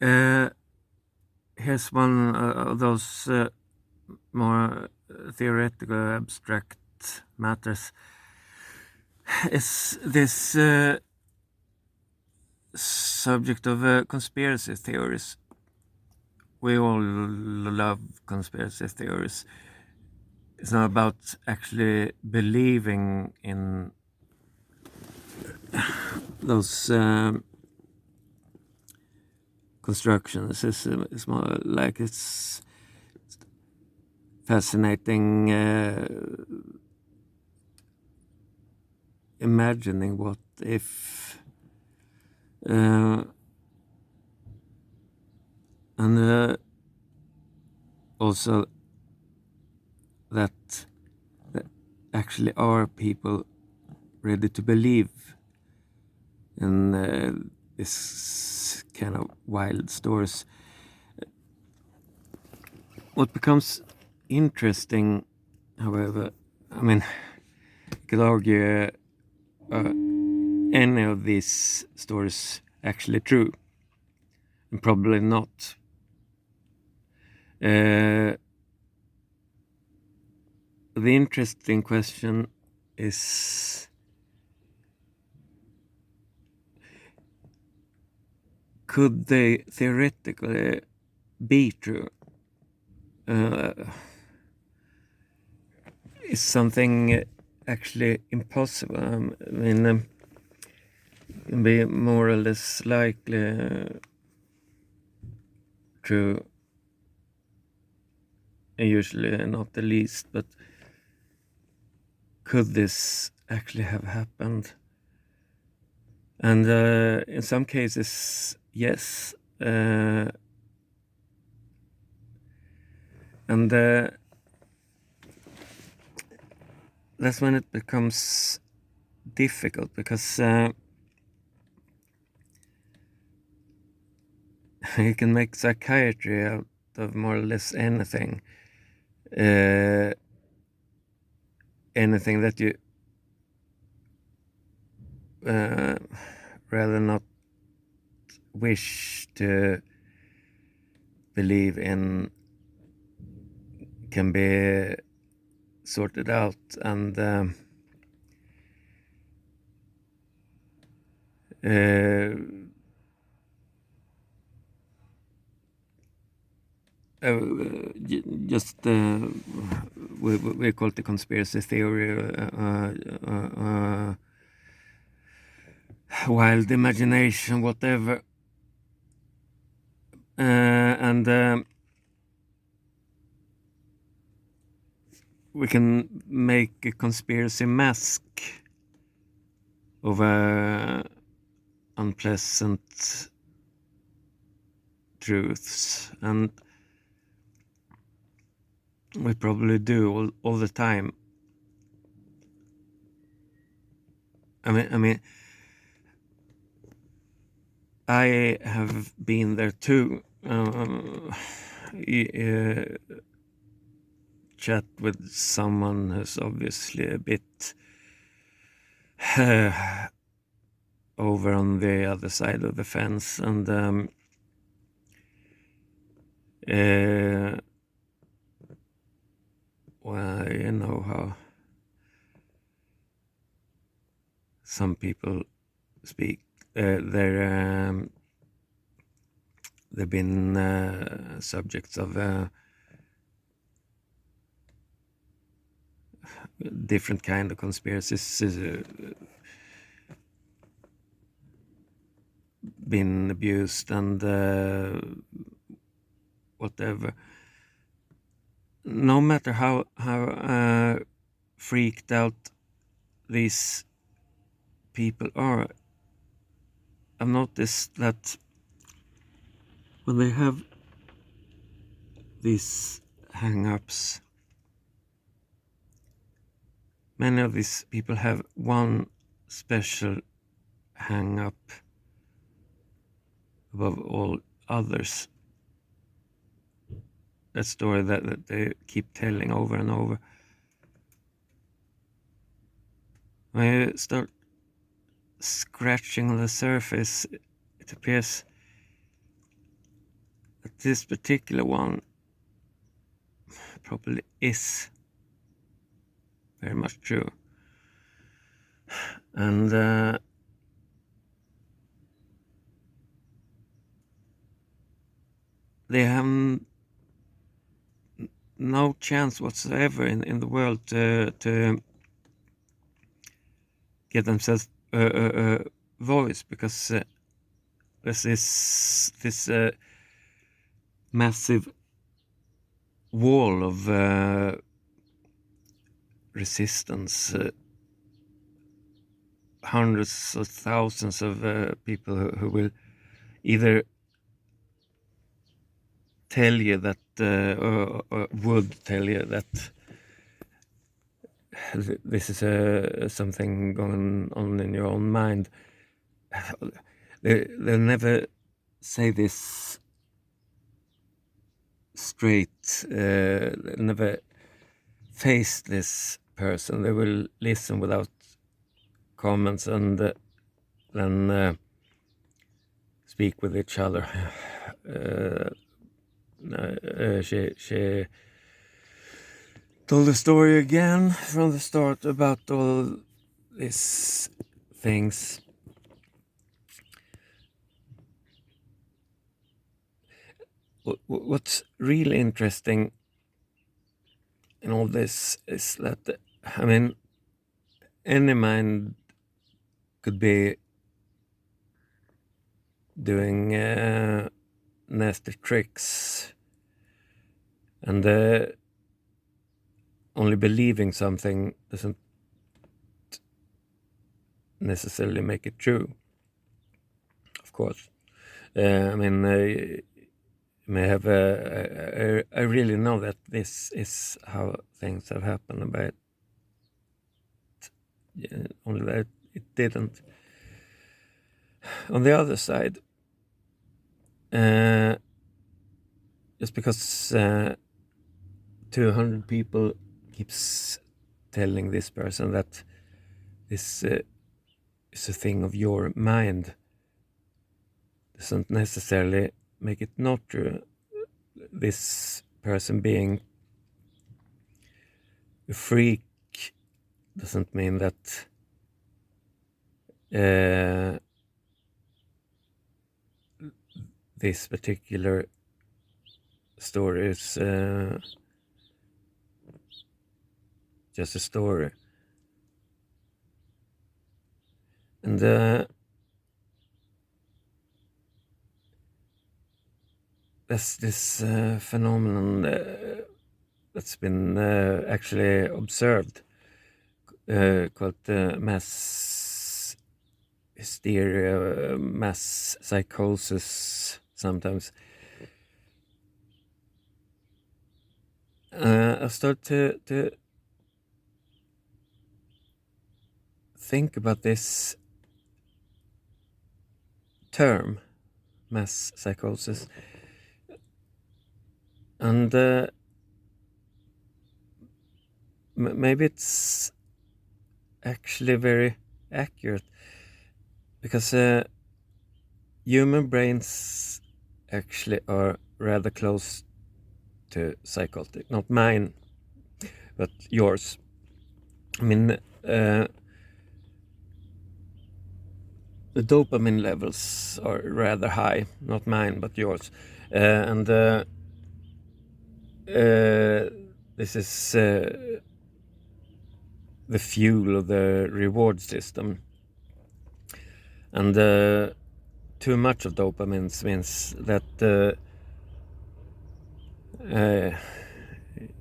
Uh, Here's one of those more theoretical, abstract matters. Is this subject of conspiracy theories? We all love conspiracy theories. It's not about actually believing in those constructions. It's more like it's fascinating imagining what if, and also that actually are people ready to believe in this kind of wild stories. What becomes interesting, however, I mean, you could argue any of these stories actually true, and probably not. The interesting question is, could they theoretically be true? Uh, is something actually impossible? I mean, be more or less likely true, usually not the least, but could this actually have happened? And in some cases, yes. And that's when it becomes difficult, because you can make psychiatry out of more or less anything. Anything that you rather not wish to believe in can be sorted out, and just we call it the conspiracy theory, wild imagination, whatever, and we can make a conspiracy mask of unpleasant truths, and we probably do all the time. I mean, I have been there too. Chat with someone who's obviously a bit over on the other side of the fence, and well, you know how some people speak. They've been subjects of different kind of conspiracies, been abused and whatever. No matter how freaked out these people are, I've noticed that when they have these hang-ups, many of these people have one special hang-up above all others. That story that they keep telling over and over. When you start scratching on the surface, it appears this particular one probably is very much true. And they have no chance whatsoever in the world to get themselves a voice, because there's this massive wall of resistance, hundreds of thousands of people who will either tell you that or would tell you that this is something going on in your own mind. They'll never say this straight, never face this person. They will listen without comments and then speak with each other. She told the story again from the start about all these things. What's really interesting in all this is that, I mean, any mind could be doing nasty tricks, and only believing something doesn't necessarily make it true, of course. I mean, may have I really know that this is how things have happened, but only that it didn't. On the other side, just because 200 people keeps telling this person that this is a thing of your mind, doesn't necessarily make it not true. This person being a freak doesn't mean that this particular story is just a story. And there's this phenomenon that's been actually observed, called mass hysteria, mass psychosis sometimes. I start to think about this term, mass psychosis, and maybe it's actually very accurate, because human brains actually are rather close to psychotic. Not mine, but yours. I mean, the dopamine levels are rather high. Not mine, but yours. And this is the fuel of the reward system. And too much of dopamine means that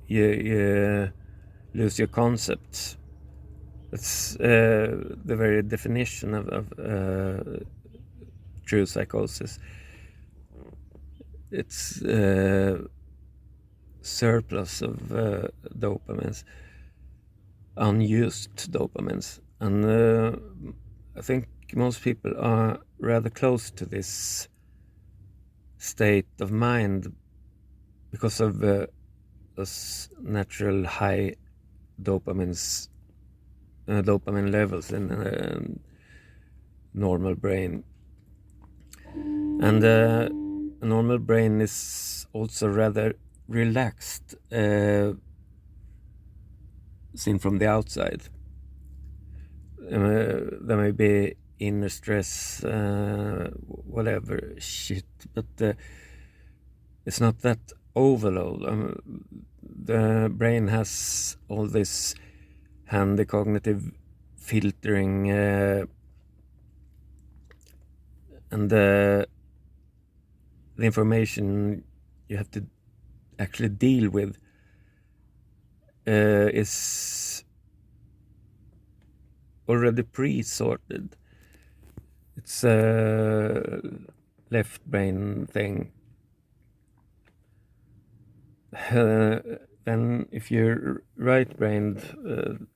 you lose your concepts. It's the very definition of true psychosis. It's surplus of dopamines, unused dopamines, and I think most people are rather close to this state of mind because of those natural high dopamine levels in a normal brain. And a normal brain is also rather relaxed, seen from the outside. There may be inner stress, whatever shit, but it's not that overload. The brain has all this handy cognitive filtering, and the information you have to actually deal with is already pre-sorted. It's a left brain thing. Then if you're right-brained,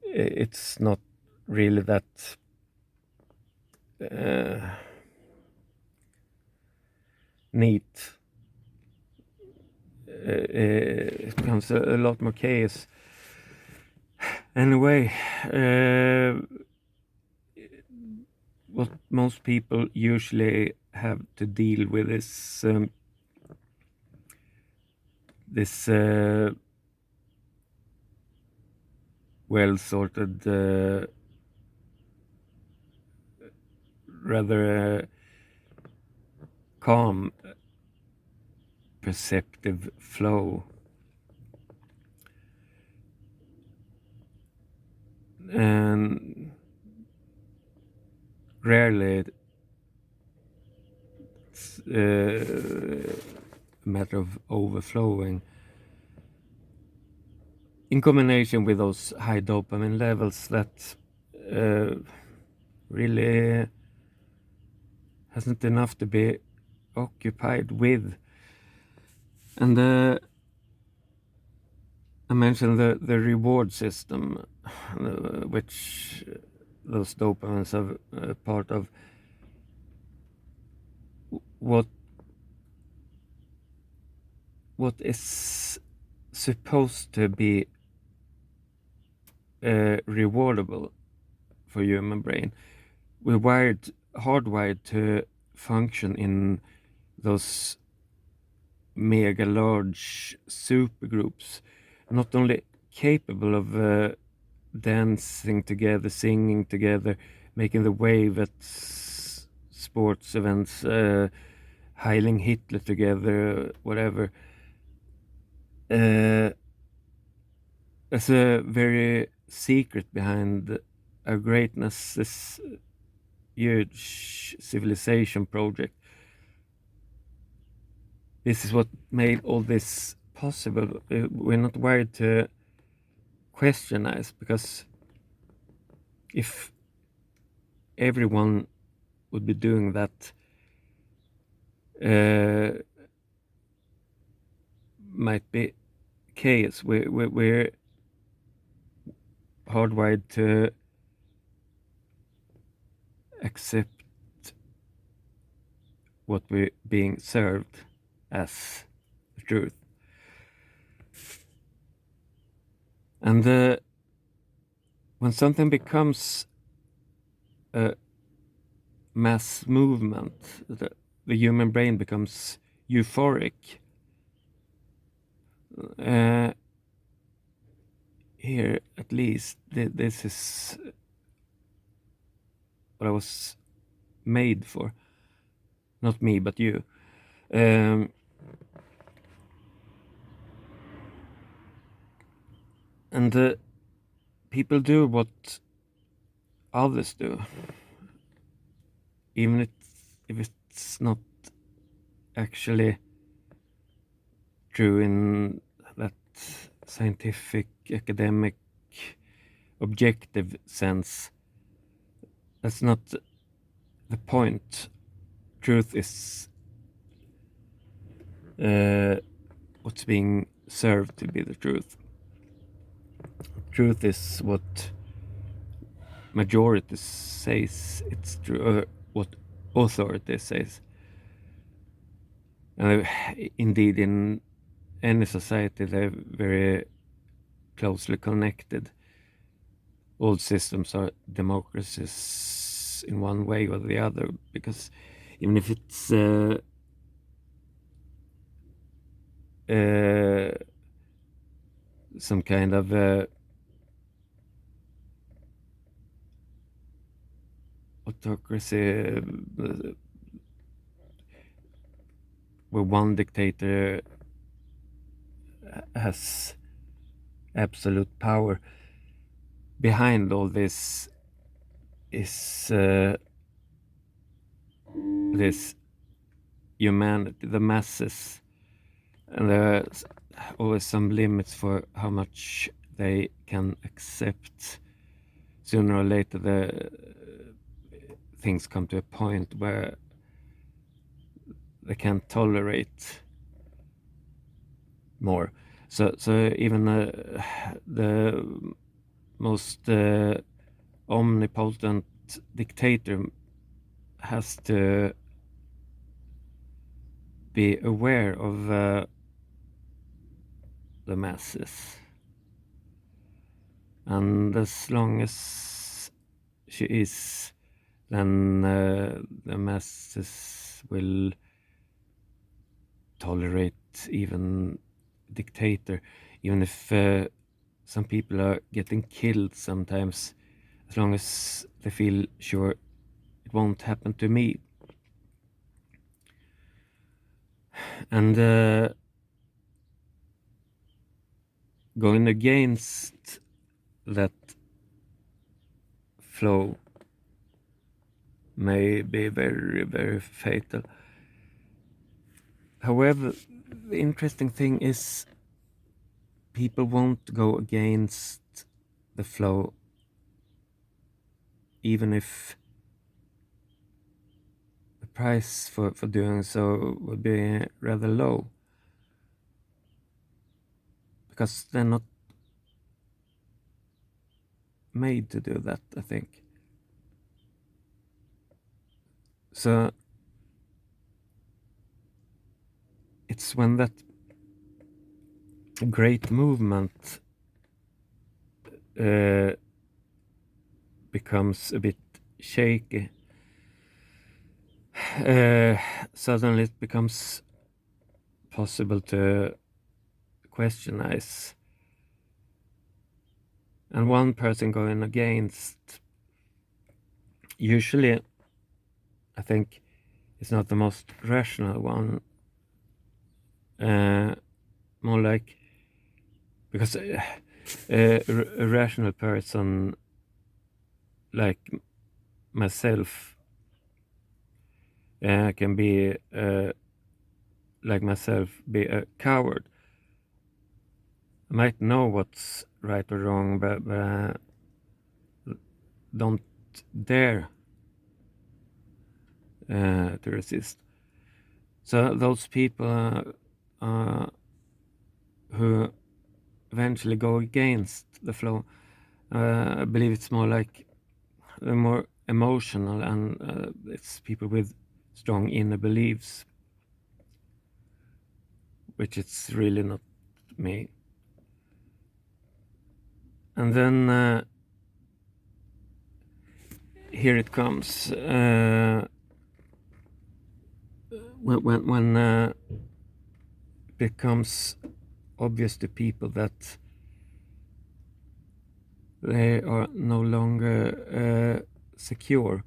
it's not really that neat. It becomes a lot more chaos. Anyway, what most people usually have to deal with is this well-sorted, rather calm, perceptive flow. And rarely it's a matter of overflowing. In combination with those high dopamine levels that really hasn't enough to be occupied with. And I mentioned the reward system, which those dopamines are part of. What is supposed to be rewardable for human brain? We're hardwired to function in those mega large supergroups, not only capable of dancing together, singing together, making the wave at sports events, Heiling Hitler together, whatever. There's a very secret behind our greatness, this huge civilization project. This is what made all this possible. We're not wired to questionize, because if everyone would be doing that, might be chaos. We're hardwired to accept what we're being served as the truth. And when something becomes a mass movement, the human brain becomes euphoric. Here, at least, this is what I was made for. Not me, but you. And people do what others do, even if it's not actually true in that scientific, academic, objective sense. That's not the point. Truth is what's being served to be the truth. Truth is what majority says it's true, or what authority says. Indeed, in any society, they're very closely connected. All systems are democracies in one way or the other, because even if it's some kind of autocracy where one dictator has absolute power. Behind all this is this humanity, the masses, and there's always some limits for how much they can accept. Sooner or later, the things come to a point where they can't tolerate more. So even the most omnipotent dictator has to be aware of the masses, and as long as she is, then the masses will tolerate even dictator, even if some people are getting killed sometimes, as long as they feel sure it won't happen to me. And going against that flow may be very, very fatal. However, the interesting thing is people won't go against the flow even if the price for doing so would be rather low, because they're not made to do that, I think. So it's when that great movement becomes a bit shaky, suddenly it becomes possible to questionize. And one person going against, usually, I think, is not the most rational one. More like, because a rational person like myself can be, like myself, be a coward. I might know what's right or wrong, but don't dare to resist. So those people who eventually go against the flow, I believe it's more like more emotional, and it's people with strong inner beliefs, which it's really not me. And then here it comes. When it becomes obvious to people that they are no longer secure,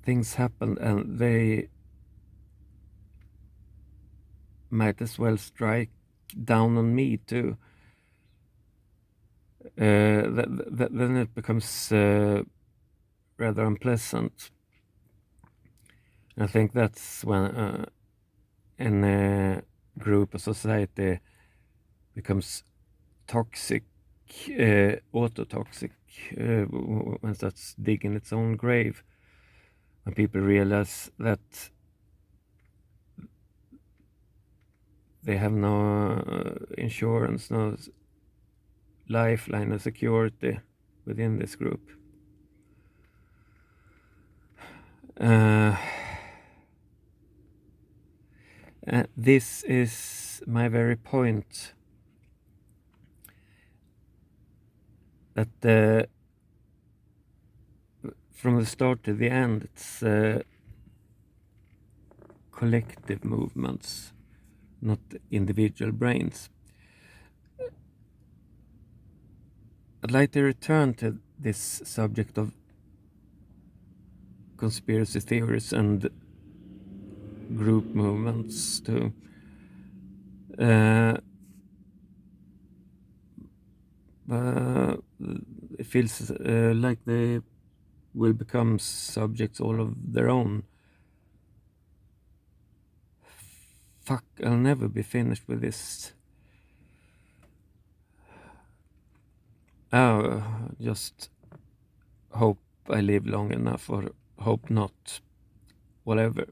things happen and they might as well strike down on me too. Then it becomes rather unpleasant. I think that's when a group or society becomes toxic, autotoxic, when it starts digging its own grave. When people realize that they have no insurance, no lifeline of security within this group. This is my very point, that from the start to the end, it's collective movements, not individual brains. I'd like to return to this subject of conspiracy theories and group movements too. It feels like they will become subjects all of their own. Fuck, I'll never be finished with this. Just hope I live long enough, or hope not. Whatever.